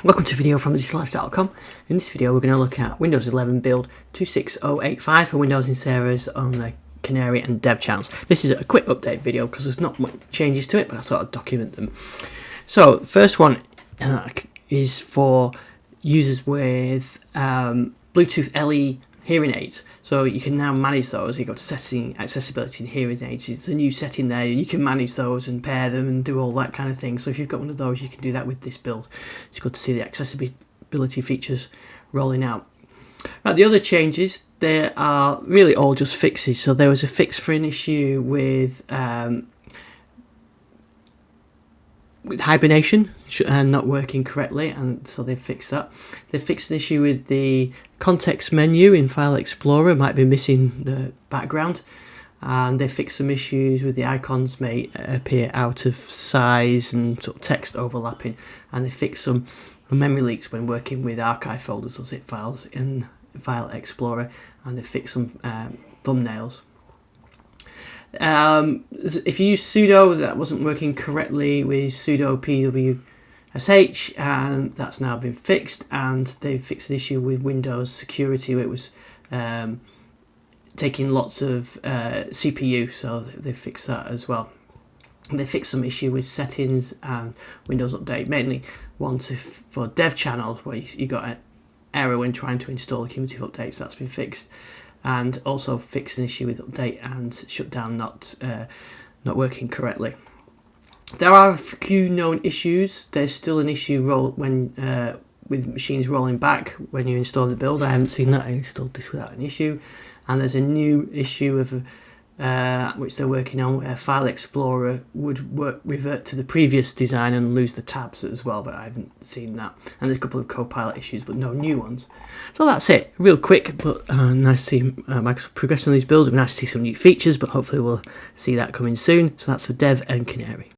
Welcome to a video from digital-lifestyle.com. In this video we're going to look at Windows 11 build 26085 for Windows and servers on the Canary and Dev channels. This is a quick update video because there's not much changes to it, but I thought I'd document them. So first one is for users with Bluetooth LE hearing aids. So you can now manage those. You go to setting, accessibility and hearing aids. It's a new setting there. You can manage those and pair them and do all that kind of thing. So if you've got one of those, you can do that with this build. It's good to see the accessibility features rolling out. Now, the other changes, they are really all just fixes. So there was a fix for an issue with hibernation not working correctly, and so they fixed that. They fixed an issue with the context menu in File Explorer, might be missing the background, and they fixed some issues with the icons may appear out of size and sort of text overlapping, and they fixed some memory leaks when working with archive folders or zip files in File Explorer, and they fixed some thumbnails. If you use sudo, that wasn't working correctly with sudo pwsh, and that's now been fixed, and they fixed an issue with Windows security where it was taking lots of CPU, so they fixed that as well. And they fixed some issue with settings and Windows Update, mainly one for dev channels where you got an error when trying to install cumulative updates. That's been fixed. And also fixed an issue with update and shutdown not working correctly. There are a few known issues. There's still an issue with machines rolling back when you install the build. I haven't seen that. I installed this without an issue. And there's a new issue of which they're working on, where File Explorer would revert to the previous design and lose the tabs as well, but I haven't seen that. And there's a couple of Copilot issues, but no new ones. So that's it. Real quick, but nice to see Microsoft progressing on these builds. It'd be nice to see some new features, but hopefully we'll see that coming soon. So that's for Dev and Canary.